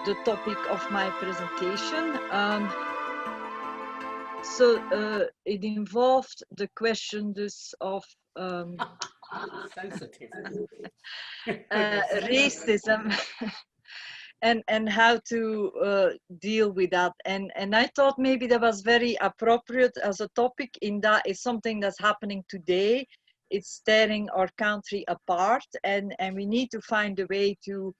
the topic of my presentation. It involved the question of sensitive racism and how to deal with that. And I thought maybe that was very appropriate as a topic, in that it's something that's happening today. It's tearing our country apart, and we need to find a way to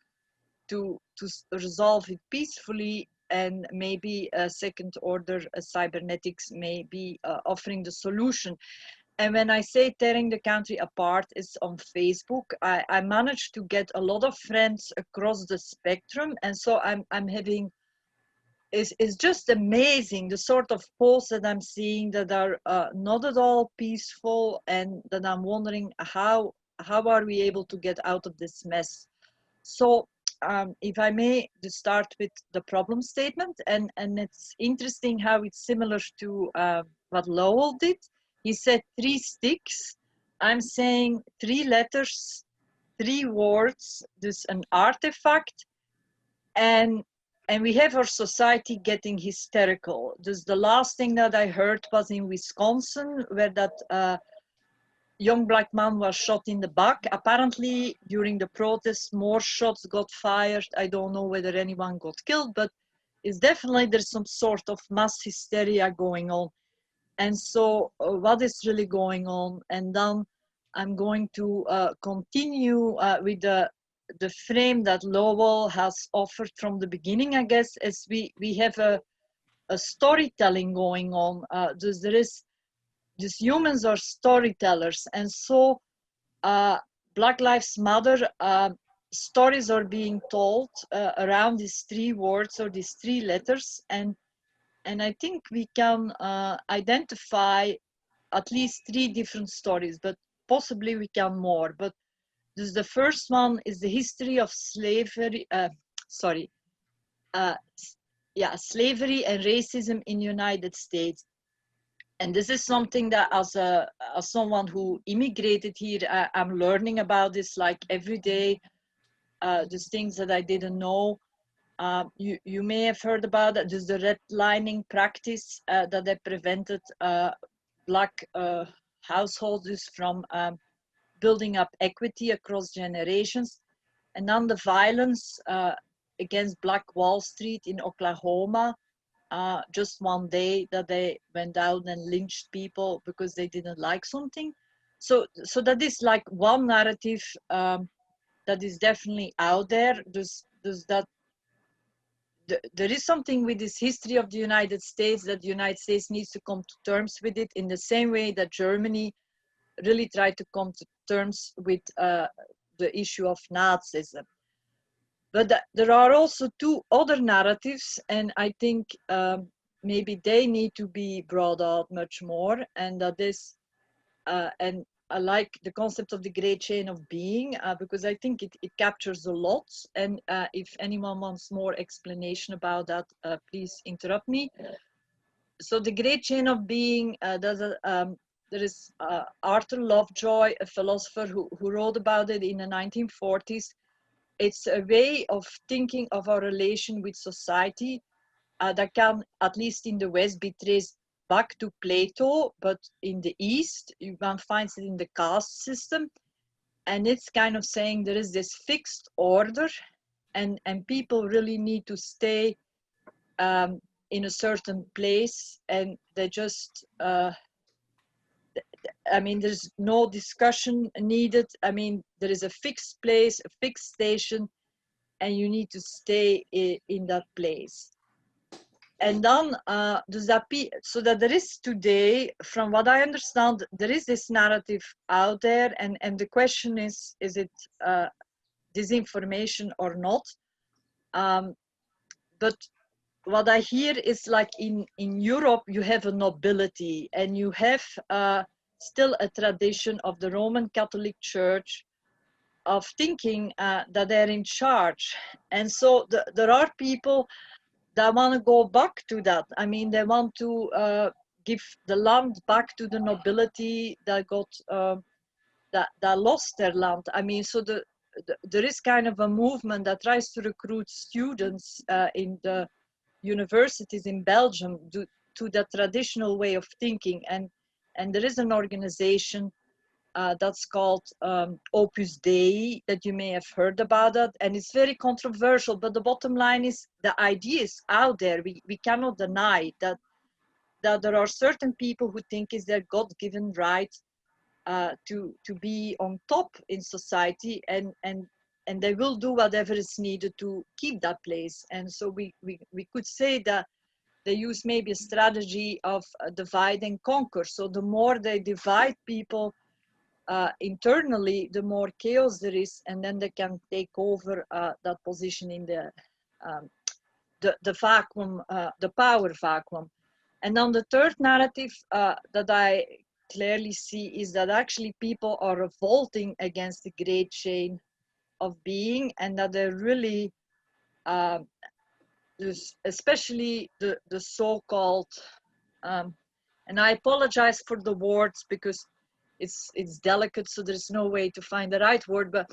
resolve it peacefully, and maybe a second order cybernetics may be offering the solution. And when I say tearing the country apart, it's on Facebook. I managed to get a lot of friends across the spectrum, and so I'm having, it's just amazing the sort of posts that I'm seeing that are not at all peaceful, and that I'm wondering how are we able to get out of this mess. So if I may, to start with the problem statement, and it's interesting how it's similar to what Lowell did. He said 3 sticks. I'm saying 3 letters, 3 words, dus an artifact, and we have our society getting hysterical. Dus the last thing that I heard was in Wisconsin, where that young black man was shot in the back. Apparently, during the protests, more shots got fired. I don't know whether anyone got killed, but it's definitely there's some sort of mass hysteria going on. And so what is really going on? And then I'm going to continue with the frame that Lowell has offered from the beginning, I guess, as we have a storytelling going on. These humans are storytellers, and so Black Lives Matter stories are being told around these 3 words or these 3 letters, and I think we can identify at least 3 different stories, but possibly we can more. But this, the first one is the history of slavery. Slavery and racism in the United States. And this is something that, as someone who immigrated here, I'm learning about this like every day. These things that I didn't know. You may have heard about that. There's the redlining practice that they prevented black households from building up equity across generations. And then the violence against Black Wall Street in Oklahoma. Just one day that they went out and lynched people because they didn't like something. So that is like one narrative that is definitely out there. There is something with this history of the United States that the United States needs to come to terms with it, in the same way that Germany really tried to come to terms with the issue of Nazism. But there are also 2 other narratives, and I think maybe they need to be brought out much more, and that is, and I like the concept of the great chain of being, because I think it captures a lot. And if anyone wants more explanation about that, please interrupt me. So the great chain of being, there is Arthur Lovejoy, a philosopher who wrote about it in the 1940s. It's a way of thinking of our relation with society that can, at least in the West, be traced back to Plato, but in the East, one finds it in the caste system. And it's kind of saying there is this fixed order, and people really need to stay in a certain place, and they just, I mean, there's no discussion needed. I mean, there is a fixed place, a fixed station, and you need to stay in that place. And then, so that there is today, from what I understand, there is this narrative out there, and the question is it disinformation or not? But what I hear is like in Europe, you have a nobility, and you have still a tradition of the Roman Catholic Church of thinking that they're in charge. And so there are people that want to go back to that. I mean, they want to give the land back to the nobility that got that lost their land. I mean, so there is kind of a movement that tries to recruit students in the universities in Belgium to the traditional way of thinking, and there is an organization that's called Opus Dei, that you may have heard about that, and it's very controversial, but the bottom line is the idea is out there. We cannot deny that there are certain people who think it's their God-given right to be on top in society, and they will do whatever is needed to keep that place. And so we could say that they use maybe a strategy of divide and conquer. So the more they divide people internally, the more chaos there is, and then they can take over that position in the vacuum, the power vacuum. And then the third narrative that I clearly see is that actually people are revolting against the great chain of being, and that they're really, especially the so-called, and I apologize for the words because it's delicate, so there's no way to find the right word, but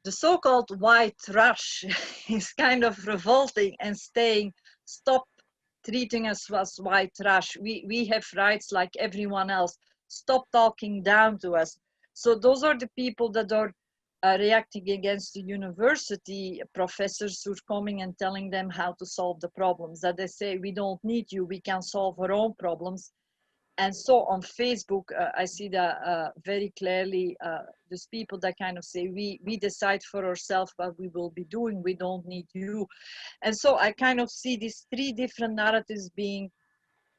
the so-called white trash is kind of revolting and saying, stop treating us as white trash. We have rights like everyone else. Stop talking down to us. So those are the people that are reacting against the university professors who are coming and telling them how to solve the problems, that they say, we don't need you, we can solve our own problems. And so on Facebook, I see that very clearly. There's people that kind of say, we decide for ourselves what we will be doing, we don't need you. And so I kind of see these three different narratives being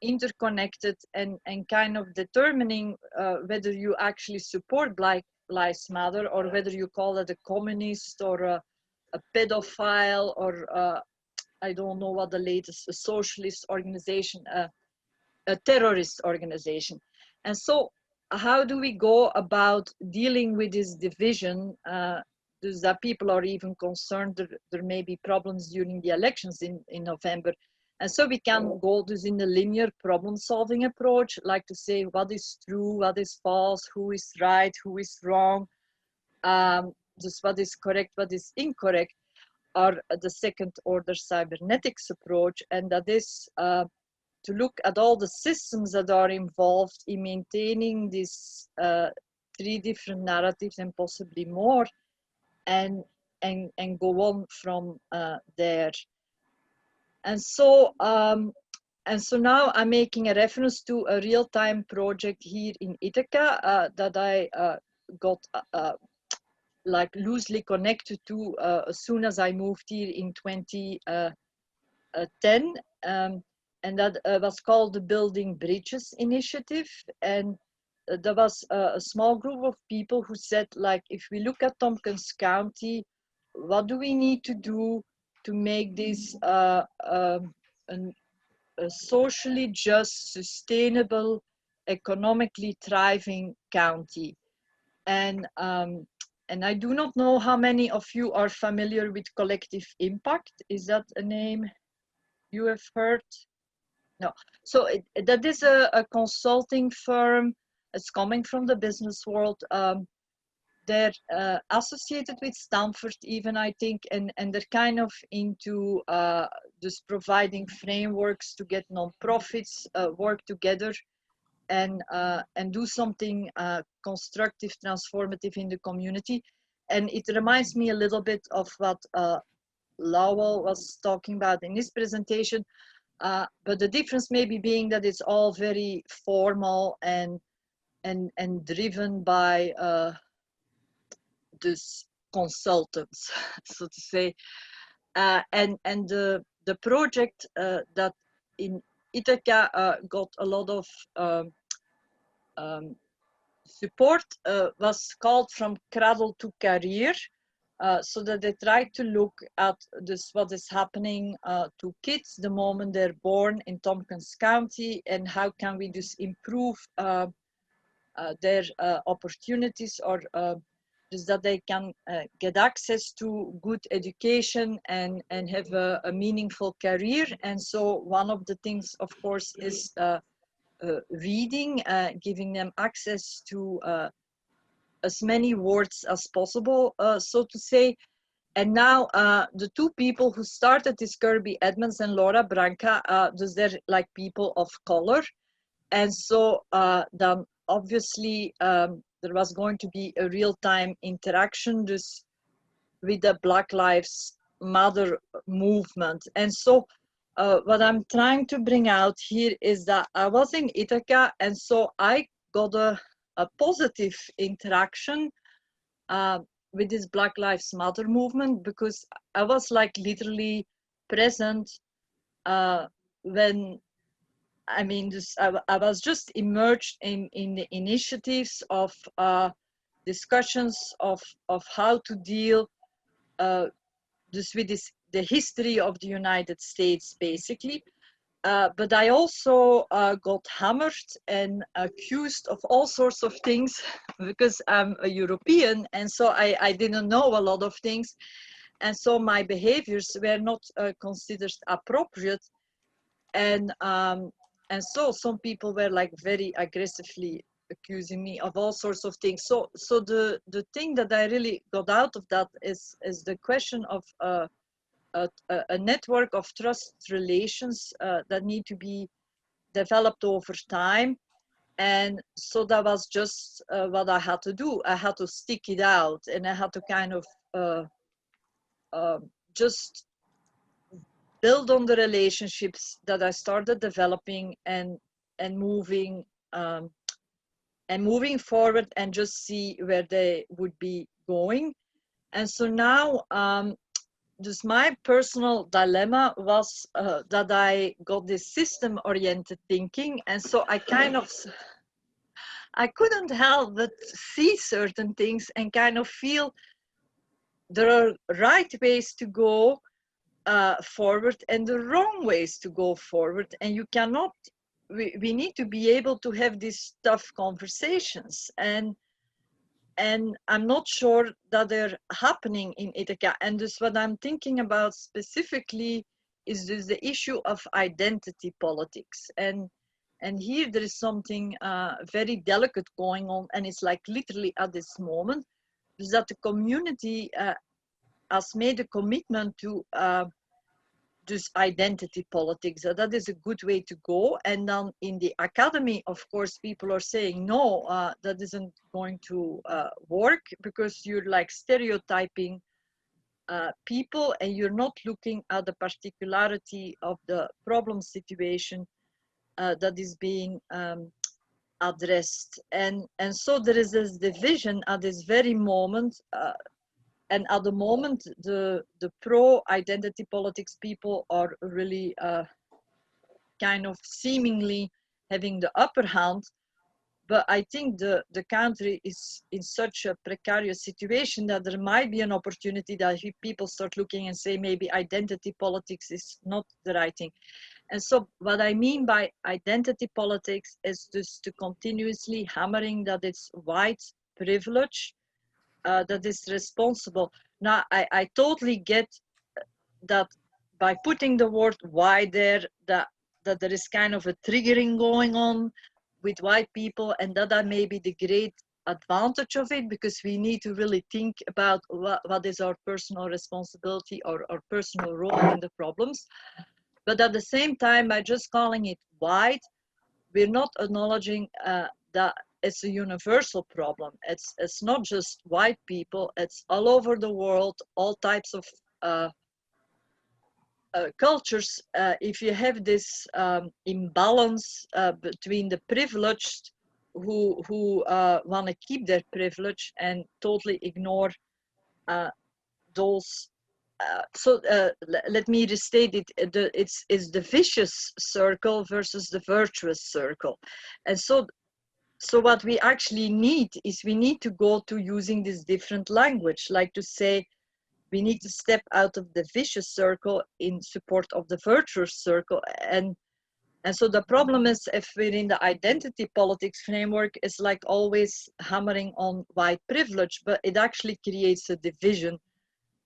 interconnected and kind of determining whether you actually support Black Lives Matter, or whether you call it a communist or a pedophile, or I don't know what the latest, a socialist organization, a terrorist organization. And so how do we go about dealing with this division? Dus that people are even concerned there may be problems during the elections in November. And so we can go dus in the linear problem solving approach, like to say what is true, what is false, who is right, who is wrong, just what is correct, what is incorrect, or the second order cybernetics approach. And that is to look at all the systems that are involved in maintaining these three different narratives and possibly more, and go on from there. And so now I'm making a reference to a real-time project here in Ithaca that I got like loosely connected to as soon as I moved here in 2010. And that was called the Building Bridges Initiative. And there was a small group of people who said, like, if we look at Tompkins County, what do we need to do to make this a socially just, sustainable, economically thriving county? And I do not know how many of you are familiar with collective impact. Is that a name you have heard? No. So that is a consulting firm. It's coming from the business world. They're associated with Stanford even, I think, and they're kind of into just providing frameworks to get nonprofits work together and do something constructive, transformative in the community. And it reminds me a little bit of what Lowell was talking about in his presentation. But the difference maybe being that it's all very formal and driven by this consultants, so to say. And the project that in Ithaca got a lot of support was called From Cradle to Career. So that they try to look at this, what is happening to kids the moment they're born in Tompkins County, and how can we just improve their opportunities, or just that they can get access to good education and have a meaningful career. And so one of the things, of course, is reading, giving them access to as many words as possible, so to say. And now the two people who started this, Kirby Edmonds and Laura Branca, they're like people of color. And so then obviously there was going to be a real-time interaction just with the Black Lives Matter movement. And so what I'm trying to bring out here is that I was in Ithaca, and so I got a positive interaction with this Black Lives Matter movement, because I was like literally present when, I mean, I was just immersed in the initiatives of discussions of how to deal just with this, the history of the United States, basically. But I also got hammered and accused of all sorts of things because I'm a European, and so I didn't know a lot of things. And so my behaviors were not considered appropriate. And so some people were like very aggressively accusing me of all sorts of things. So the thing that I really got out of that is the question of a network of trust relations that need to be developed over time. And so that was just what I had to do. I had to stick it out, and I had to kind of just build on the relationships that I started developing and moving forward, and just see where they would be going. And so now just my personal dilemma was that I got this system-oriented thinking, and so I couldn't help but see certain things and kind of feel there are right ways to go forward and the wrong ways to go forward, and you cannot. We need to be able to have these tough conversations, and I'm not sure that they're happening in Ithaca. And just what I'm thinking about specifically is just the issue of identity politics. And here there is something very delicate going on, and it's like literally at this moment, is that the community has made a commitment to this identity politics. That is a good way to go. And then in the academy, of course, people are saying, no, that isn't going to work, because you're like stereotyping people, and you're not looking at the particularity of the problem situation that is being addressed. And so there is this division at this very moment. And at the moment, the pro-identity politics people are really kind of seemingly having the upper hand. But I think the country is in such a precarious situation that there might be an opportunity that if people start looking and say maybe identity politics is not the right thing. And so what I mean by identity politics is just to continuously hammering that it's white privilege that is responsible. Now, I totally get that by putting the word white there, that there is kind of a triggering going on with white people, and that may be the great advantage of it, because we need to really think about what is our personal responsibility or our personal role in the problems. But at the same time, by just calling it white, we're not acknowledging that it's a universal problem. It's not just white people, it's all over the world, all types of cultures. If you have this imbalance between the privileged who want to keep their privilege and totally ignore those. Let me restate it. It's the vicious circle versus the virtuous circle. And so what we actually need is we need to go to using this different language, like to say, we need to step out of the vicious circle in support of the virtuous circle. And so the problem is, if we're in the identity politics framework, it's like always hammering on white privilege, but it actually creates a division,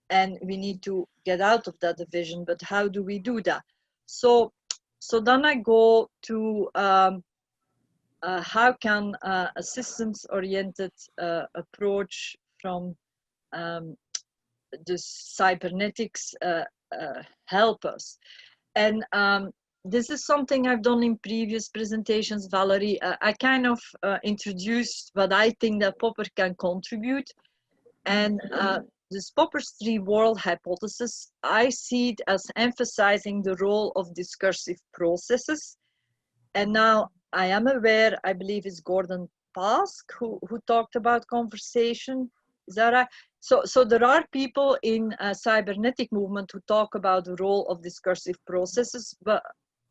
and we need to get out of that division. But how do we do that? So then I go to how can a systems-oriented approach from the cybernetics help us? And this is something I've done in previous presentations, Valerie. I kind of introduced what I think that Popper can contribute. And this Popper's three-world hypothesis, I see it as emphasizing the role of discursive processes. And now I am aware, I believe it's Gordon Pask who talked about conversation. Is that right? So there are people in a cybernetic movement who talk about the role of discursive processes, but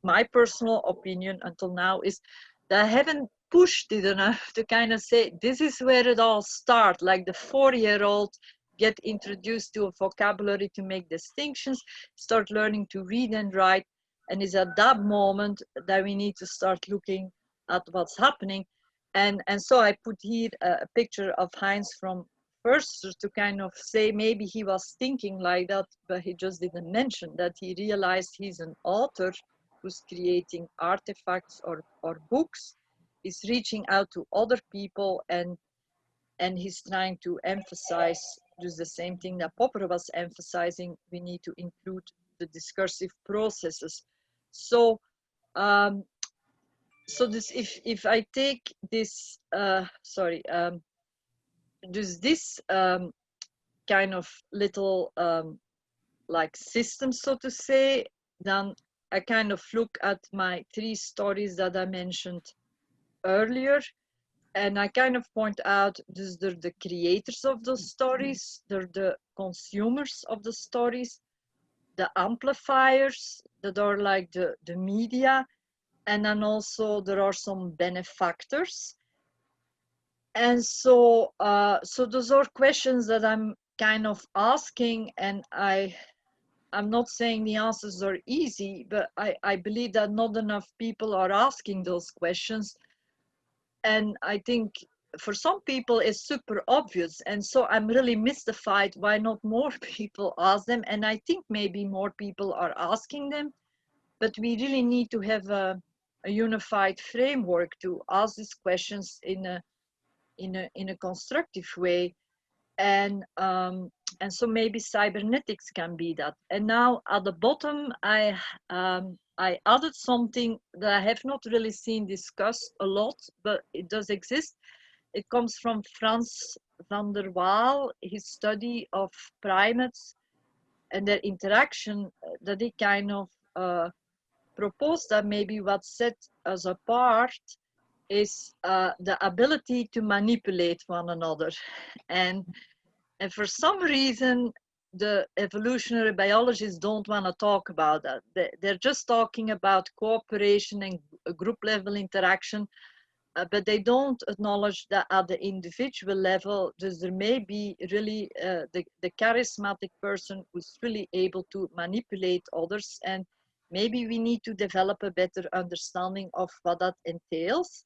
my personal opinion until now is that I haven't pushed it enough to kind of say, this is where it all starts, like the 4-year-old get introduced to a vocabulary to make distinctions, start learning to read and write, and it's at that moment that we need to start looking at what's happening. And so I put here a picture of Heinz from Förster to kind of say maybe he was thinking like that, but he just didn't mention that he realized he's an author who's creating artifacts or books, is reaching out to other people, and he's trying to emphasize just the same thing that Popper was emphasizing. We need to include the discursive processes. So so this, if I take this this kind of little like system, so to say, then I kind of look at my 3 stories that I mentioned earlier, and I kind of point out this, they're the creators of those stories, they're the consumers of the stories, the amplifiers that are like the media, and then also there are some benefactors. And so so those are questions that I'm kind of asking, and I'm not saying the answers are easy, but I believe that not enough people are asking those questions. And I think for some people it's super obvious, and so I'm really mystified why not more people ask them. And I think maybe more people are asking them, but we really need to have a unified framework to ask these questions in a constructive way. And so maybe cybernetics can be that. And now at the bottom I added something that I have not really seen discussed a lot, but it does exist. It comes from Frans van der Waal, his study of primates and their interaction, that he kind of proposed that maybe what set us apart is the ability to manipulate one another. And for some reason, the evolutionary biologists don't want to talk about that. They're just talking about cooperation and group level interaction, but they don't acknowledge that at the individual level, there may be really the charismatic person who's really able to manipulate others. And maybe we need to develop a better understanding of what that entails.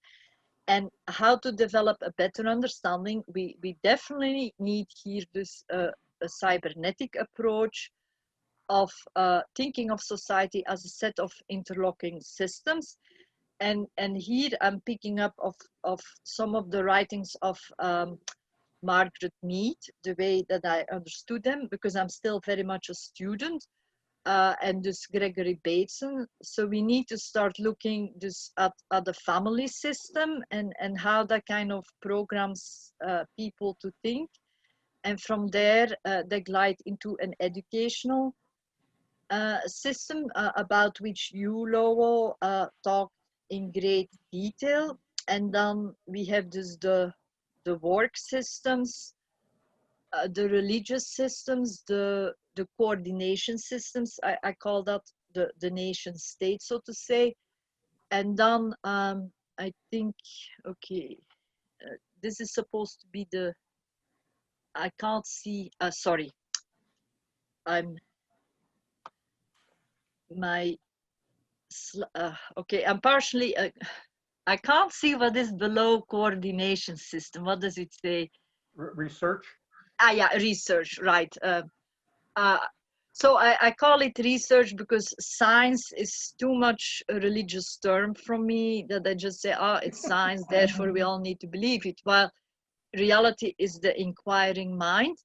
And how to develop a better understanding, we definitely need here this a cybernetic approach of thinking of society as a set of interlocking systems. And here I'm picking up of some of the writings of Margaret Mead, the way that I understood them, because I'm still very much a student. And this Gregory Bateson. So we need to start looking just at the family system and how that kind of programs people to think. And from there, they glide into an educational system about which you, Lowell, talked in great detail. And then we have just the work systems, the religious systems, the coordination systems. I call that the nation state, so to say. And then I think, okay, this is supposed to be the, I can't see, sorry, okay, I'm partially, I can't see what is below coordination system. What does it say? Research? Yeah, research, right. So I call it research because science is too much a religious term from me that I just say, oh, it's science, therefore we all need to believe it. While reality is the inquiring mind.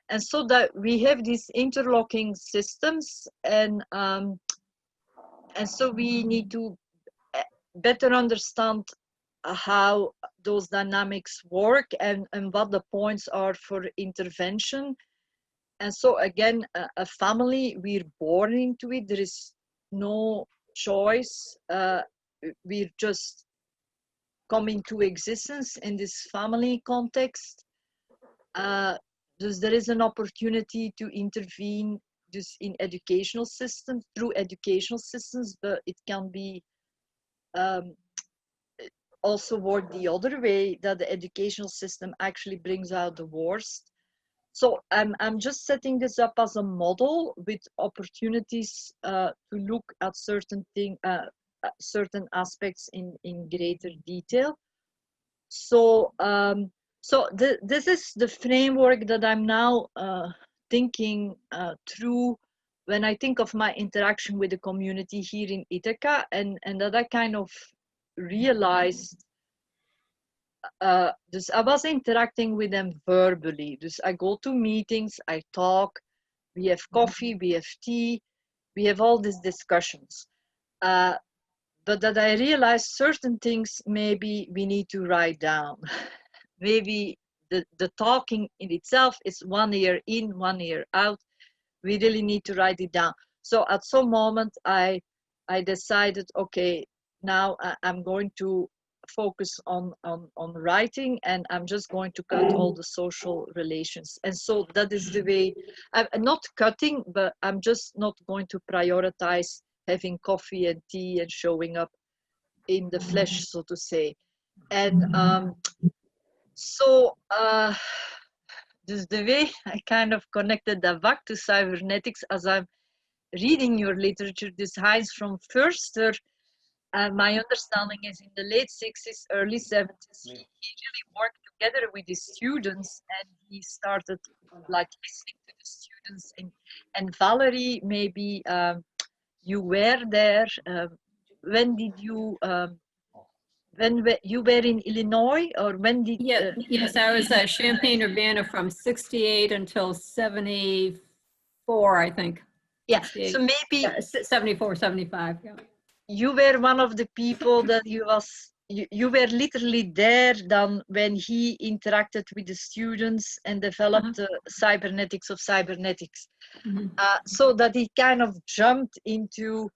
And so that we have these interlocking systems, and so we need to better understand how those dynamics work, and what the points are for intervention. And so again, a family, we're born into it. There is no choice. We're just coming to existence in this family context. Dus there is an opportunity to intervene dus in educational systems, through educational systems, but it can be also work the other way, that the educational system actually brings out the worst. So I'm just setting this up as a model with opportunities to look at certain certain aspects in greater detail. So this is the framework that I'm now thinking through when I think of my interaction with the community here in Ithaca, and that I kind of realized. Dus I was interacting with them verbally. Dus I go to meetings, I talk, we have coffee, we have tea, we have all these discussions. But that I realized certain things maybe we need to write down. Maybe the talking in itself is 1 ear in, 1 ear out. We really need to write it down. So at some moment I decided, okay, now I'm going to focus on writing, and I'm just going to cut all the social relations. And so that is the way, I'm not cutting, but I'm just not going to prioritize having coffee and tea and showing up in the flesh, so to say. And so dus the way I kind of connected that back to cybernetics as I'm reading your literature, this Heinz from Förster, my understanding is in the late 60s, early 70s, he really worked together with his students, and he started like listening to the students. And Valerie, maybe you were there. When did you, when you were in Illinois, or when did? Yes, I was at Champaign-Urbana from 68 until 74, I think. Yeah, so maybe 74, 75, yeah. You were one of the people that you were literally there then when he interacted with the students and developed the cybernetics of cybernetics. So that he kind of jumped into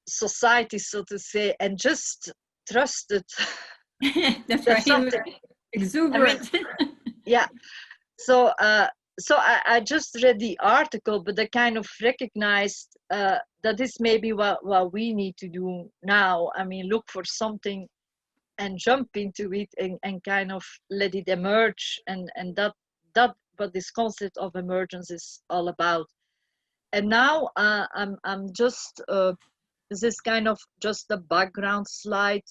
society, so to say, and just trusted. That's right. He was exuberant. I mean, yeah. So I just read the article, but I kind of recognized that this may be what we need to do now. I mean, look for something and jump into it, and kind of let it emerge, and that what this concept of emergence is all about. And now I'm just this is kind of just a background slide,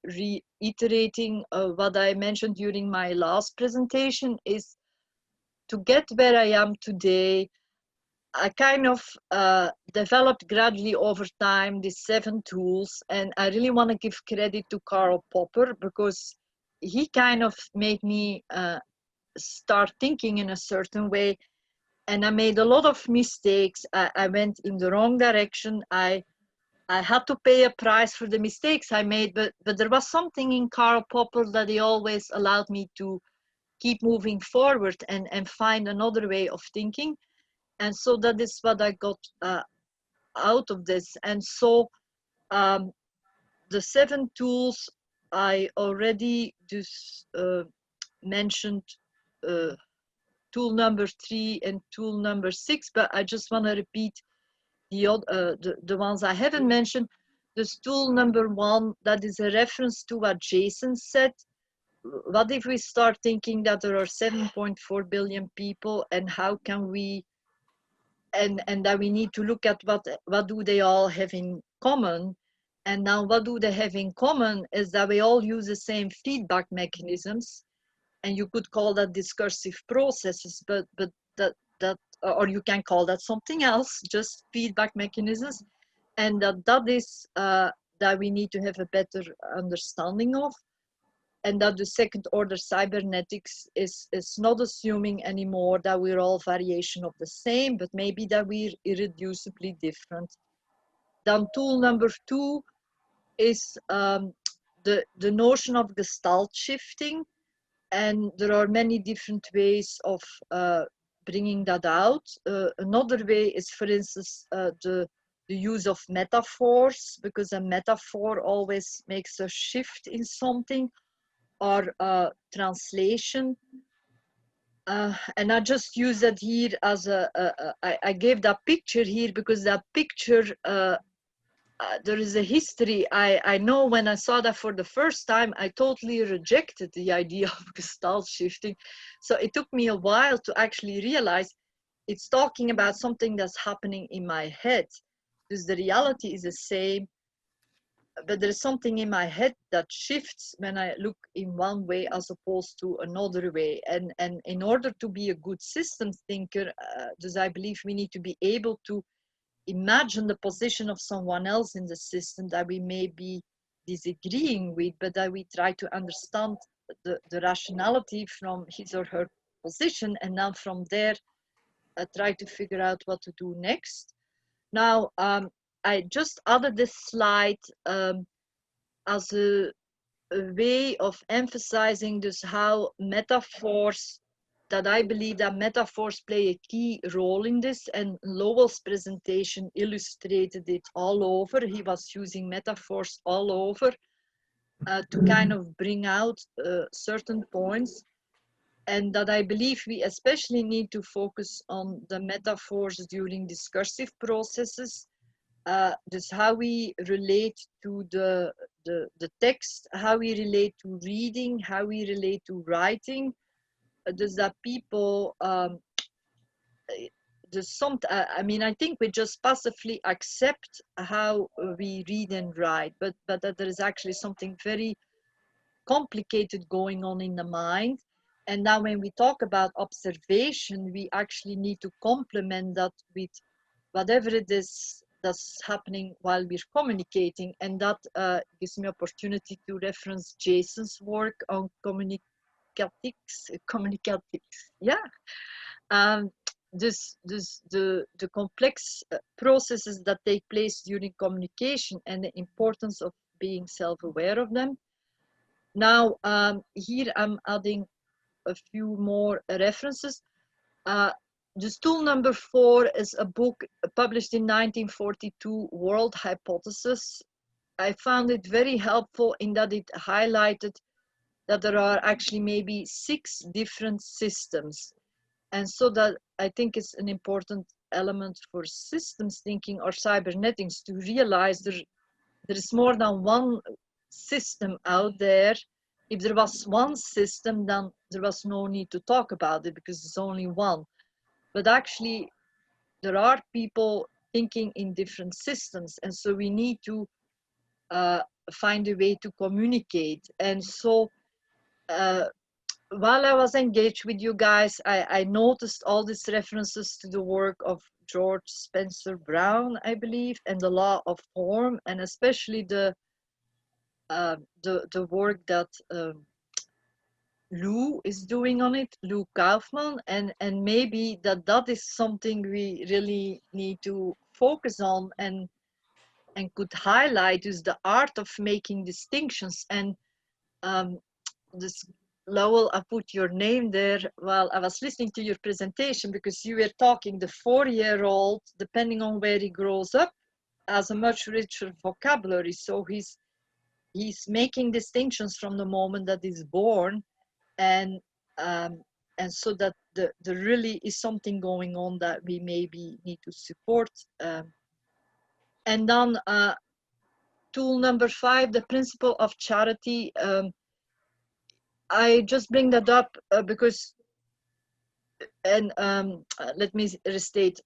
reiterating what I mentioned during my last presentation. Is to get where I am today, I kind of developed gradually over time these 7 tools, and I really want to give credit to Karl Popper, because he kind of made me start thinking in a certain way, and I made a lot of mistakes. I went in the wrong direction. I had to pay a price for the mistakes I made, but there was something in Karl Popper that he always allowed me to keep moving forward and find another way of thinking. And so that is what I got out of this. And so the 7 tools I already just mentioned, tool number 3 and tool number 6, but I just want to repeat the ones I haven't mentioned. This tool number 1, that is a reference to what Jason said. What if we start thinking that there are 7.4 billion people, and how can we, and that we need to look at what do they all have in common. And now what do they have in common is that we all use the same feedback mechanisms, and you could call that discursive processes, but that or you can call that something else, just feedback mechanisms, and that is that we need to have a better understanding of, and that the second order cybernetics is not assuming anymore that we're all variation of the same, but maybe that we're irreducibly different. Then tool number 2 is the notion of gestalt shifting, and there are many different ways of bringing that out. Another way is, for instance, the use of metaphors, because a metaphor always makes a shift in something, or translation. And I just use that here as I gave that picture here because that picture, there is a history. I know when I saw that for the first time, I totally rejected the idea of gestalt shifting. So it took me a while to actually realize it's talking about something that's happening in my head. Because the reality is the same, but there's something in my head that shifts when I look in one way as opposed to another way. And in order to be a good systems thinker, does I believe we need to be able to imagine the position of someone else in the system that we may be disagreeing with, but that we try to understand the rationality from his or her position, and then from there try to figure out what to do next. Now, I just added this slide as a way of emphasizing just how metaphors, that I believe that metaphors play a key role in this, and Lowell's presentation illustrated it all over. He was using metaphors all over to kind of bring out certain points, and that I believe we especially need to focus on the metaphors during discursive processes. Just how we relate to the text, how we relate to reading, how we relate to writing. Just that people, I mean, I think we just passively accept how we read and write, but that there is actually something very complicated going on in the mind. And now when we talk about observation, we actually need to complement that with whatever it is that's happening while we're communicating. And that gives me opportunity to reference Jason's work on communicatics, yeah. The complex processes that take place during communication and the importance of being self-aware of them. Now, here I'm adding a few more references. Just tool number 4 is a book published in 1942, World Hypothesis. I found it very helpful in that it highlighted that there are actually maybe 6 different systems. And so that I think it's an important element for systems thinking or cybernetics to realize there is more than one system out there. If there was one system, then there was no need to talk about it because it's only one. But actually, there are people thinking in different systems. And so we need to find a way to communicate. And so while I was engaged with you guys, I noticed all these references to the work of George Spencer Brown, I believe, and the law of form, and especially the work that Lou is doing on it, Lou Kaufman, and maybe that is something we really need to focus on and could highlight is the art of making distinctions. And this, Lowell, I put your name there while I was listening to your presentation because you were talking the 4-year-old, depending on where he grows up, has a much richer vocabulary. So he's making distinctions from the moment that he's born, and so that there really is something going on that we maybe need to support. And then tool number 5, the principle of charity. I just bring that up because, and let me restate,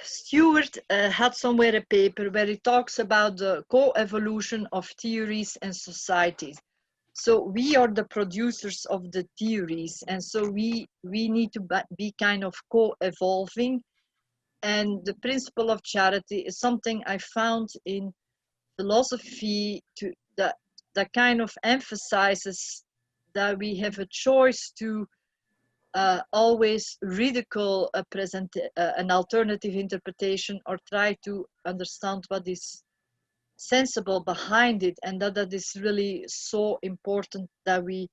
Stewart had somewhere a paper where he talks about the co-evolution of theories and societies. So we are the producers of the theories, and so we need to be kind of co-evolving. And the principle of charity is something I found in philosophy that kind of emphasizes that we have a choice to always ridicule an alternative interpretation, or try to understand what is sensible behind it, and that is really so important that we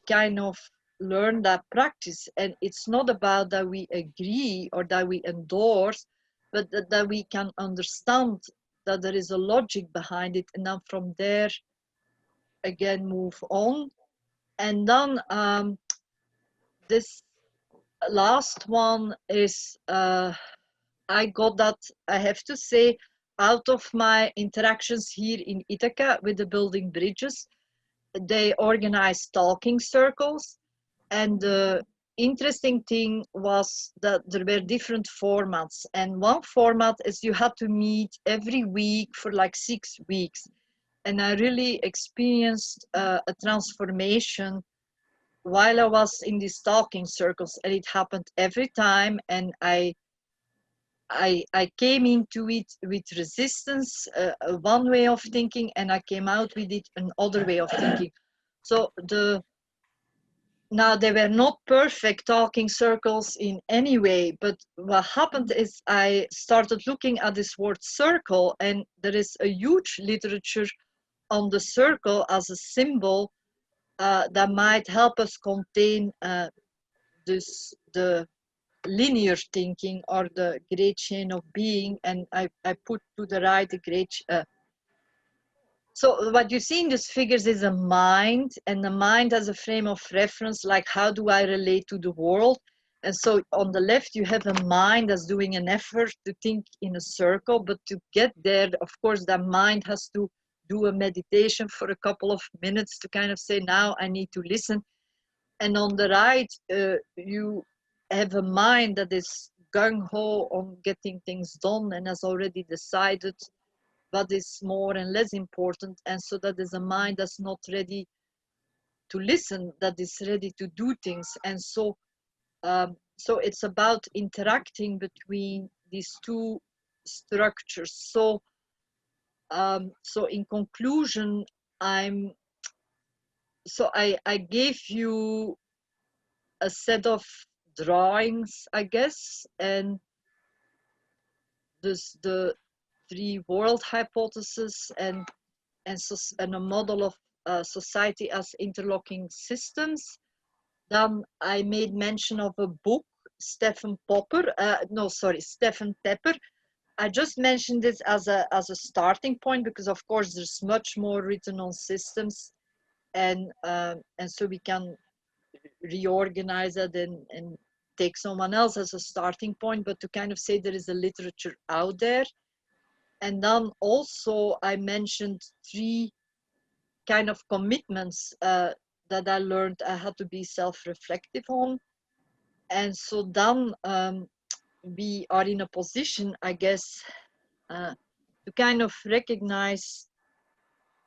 kind of learn that practice. And it's not about that we agree or that we endorse, but that we can understand that there is a logic behind it, and then from there again move on. And then this last one is I got that, I have to say, out of my interactions here in Ithaca with the Building Bridges. They organized talking circles, and the interesting thing was that there were different formats, and one format is you had to meet every week for like 6 weeks. And I really experienced a transformation while I was in these talking circles, and it happened every time. And I came into it with resistance, one way of thinking, and I came out with it another way of thinking. So now they were not perfect talking circles in any way, but what happened is I started looking at this word circle, and there is a huge literature on the circle as a symbol that might help us contain the linear thinking, or the great chain of being. And I put to the right the great so what you see in these figures is a mind, and the mind has a frame of reference, like how do I relate to the world. And so on the left you have a mind that's doing an effort to think in a circle, but to get there, of course, that mind has to do a meditation for a couple of minutes to kind of say, now I need to listen. And on the right you have a mind that is gung-ho on getting things done, and has already decided what is more and less important. And so that is a mind that's not ready to listen, that is ready to do things. And so so it's about interacting between these two structures. So so in conclusion, I gave you a set of drawings, I guess, and this the three world hypothesis, and a model of society as interlocking systems. Then I made mention of a book, Stephen Pepper. I just mentioned this as a starting point, because of course there's much more written on systems, and so we can reorganize it and take someone else as a starting point, but to kind of say there is a literature out there. And then also I mentioned 3 kind of commitments that I learned I had to be self-reflective on. And so then we are in a position, I guess, to kind of recognize,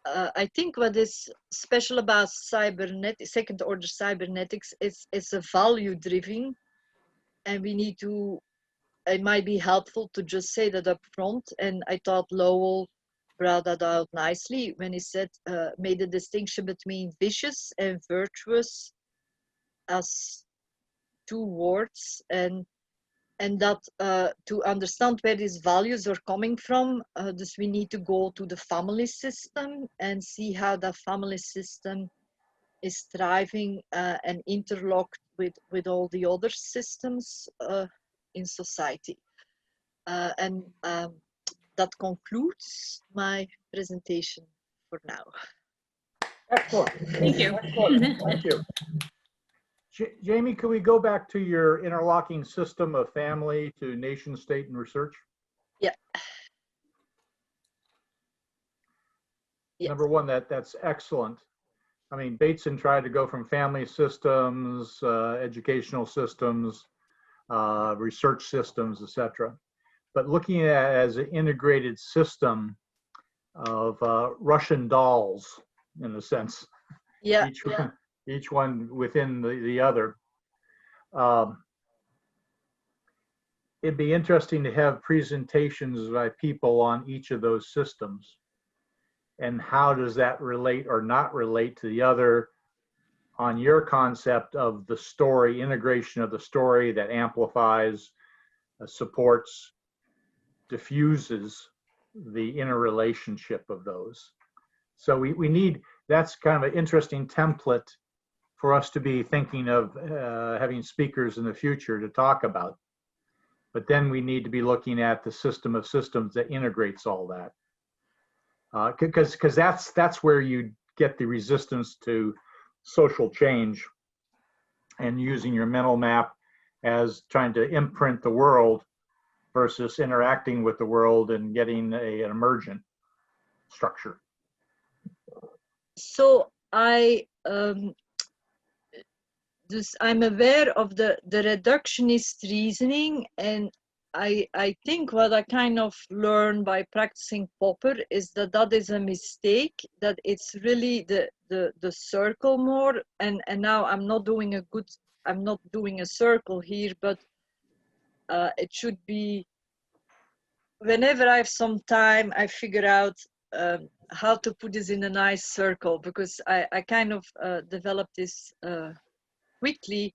I think what is special about second order cybernetics is a value driven, and we need to, it might be helpful to just say that up front. And I thought Lowell brought that out nicely when he said, made a distinction between vicious and virtuous as 2 words, and that to understand where these values are coming from, dus we need to go to the family system and see how that family system is thriving and interlocked with all the other systems in society. And that concludes my presentation for now. Excellent. Thank you. Excellent. Thank you. Jaimi, could we go back to your interlocking system of family to nation, state, and research? Yeah. Yes. Number one, that's excellent. I mean, Bateson tried to go from family systems, educational systems, research systems, etc. But looking at it as an integrated system of Russian dolls, in a sense, Yeah. Each one within the other. It'd be interesting to have presentations by people on each of those systems. And how does that relate or not relate to the other on your concept of the story, integration of the story that amplifies, supports, diffuses the interrelationship of those. So we need, that's kind of an interesting template for us to be thinking of having speakers in the future to talk about. But then we need to be looking at the system of systems that integrates all that. Because that's where you get the resistance to social change and using your mental map as trying to imprint the world versus interacting with the world and getting an emergent structure. So I'm aware of the reductionist reasoning, and I think what I kind of learned by practicing Popper is that is a mistake, that it's really the circle more, and now I'm not doing a circle here, but it should be, whenever I have some time, I figure out how to put this in a nice circle, because I kind of developed this quickly.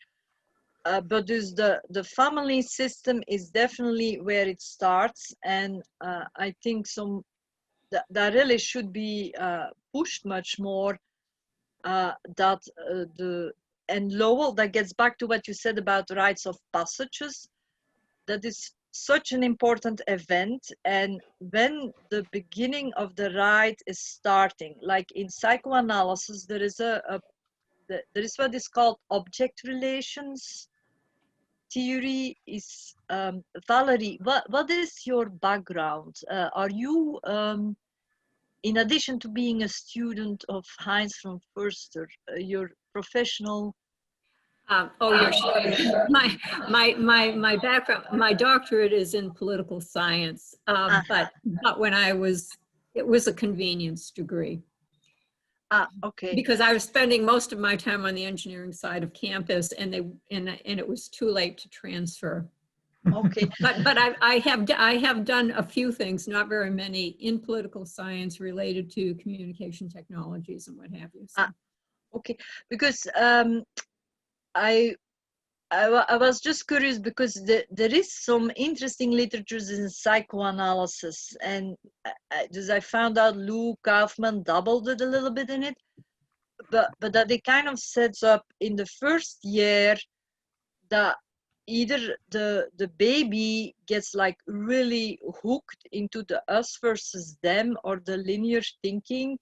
But dus the family system is definitely where it starts, and I think that really should be pushed much more. And Lowell, that gets back to what you said about rites of passages. That is such an important event, and when the beginning of the rite is starting, like in psychoanalysis, there is there is what is called object relations theory. Is Valerie, what is your background? Are you, in addition to being a student of Heinz from Förster, your professional? My background, my doctorate is in political science, but when it was a convenience degree. Okay. Because I was spending most of my time on the engineering side of campus, and it was too late to transfer. Okay. But I have done a few things, not very many, in political science related to communication technologies and what have you. So. Okay, because I was just curious, because there is some interesting literatures in psychoanalysis, and I found out Lou Kaufman doubled it a little bit in it, but that it kind of sets up in the first year that either the baby gets like really hooked into the us versus them, or the linear thinking,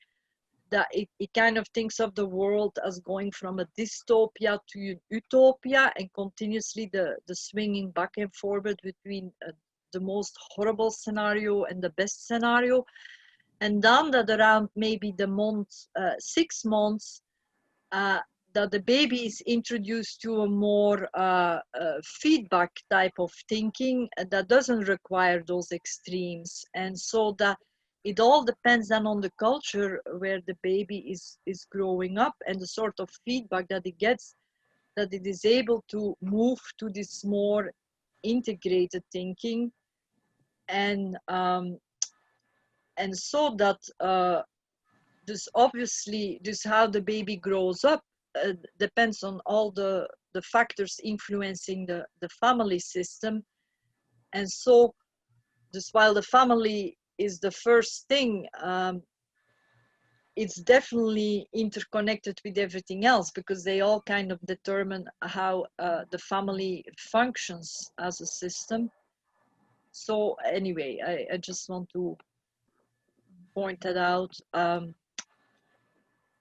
that it kind of thinks of the world as going from a dystopia to an utopia, and continuously the swinging back and forward between the most horrible scenario and the best scenario. And then that around maybe the month 6 months, that the baby is introduced to a more feedback type of thinking that doesn't require those extremes. And so that it all depends then on the culture where the baby is growing up, and the sort of feedback that it gets, that it is able to move to this more integrated thinking. And so that this obviously, this how the baby grows up depends on all the factors influencing the family system. And so just while the family is the first thing, it's definitely interconnected with everything else, because they all kind of determine how the family functions as a system. So anyway, I just want to point that out.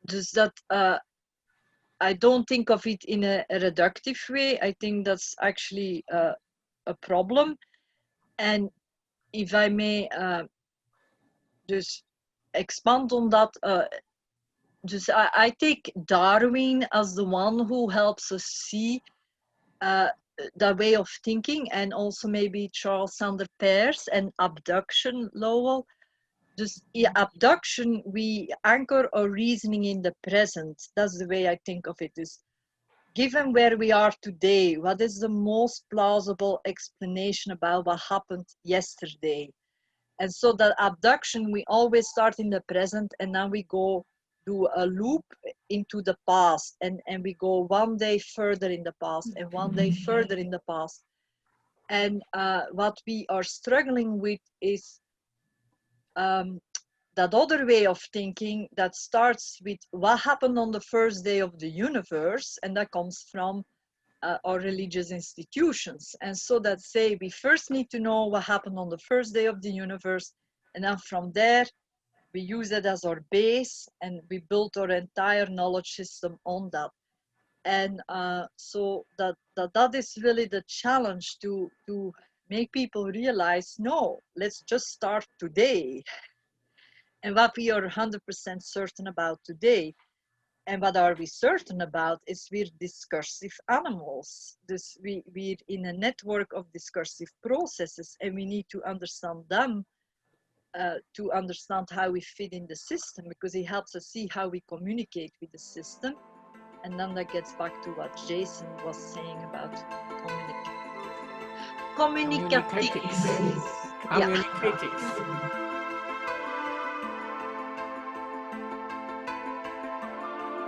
Just that I don't think of it in a reductive way. I think that's actually a problem. And if I may just expand on that, I take Darwin as the one who helps us see that way of thinking, and also maybe Charles Sanders Peirce and abduction, Lowell. Dus in abduction, we anchor our reasoning in the present. That's the way I think of it. Is given where we are today, what is the most plausible explanation about what happened yesterday? And so that abduction, we always start in the present, and then we go do a loop into the past, and we go one day further in the past and one day further in the past. And what we are struggling with is that other way of thinking that starts with what happened on the first day of the universe, and that comes from our religious institutions. And so that say we first need to know what happened on the first day of the universe, and then from there we use it as our base, and we build our entire knowledge system on that. And so that is really the challenge, to make people realize, no, let's just start today. And what we are 100% certain about today, and what are we certain about, is we're discursive animals. This we're in a network of discursive processes, and we need to understand them to understand how we fit in the system, because it helps us see how we communicate with the system. And then that gets back to what Jason was saying about communicatives. Communicatives. Yeah.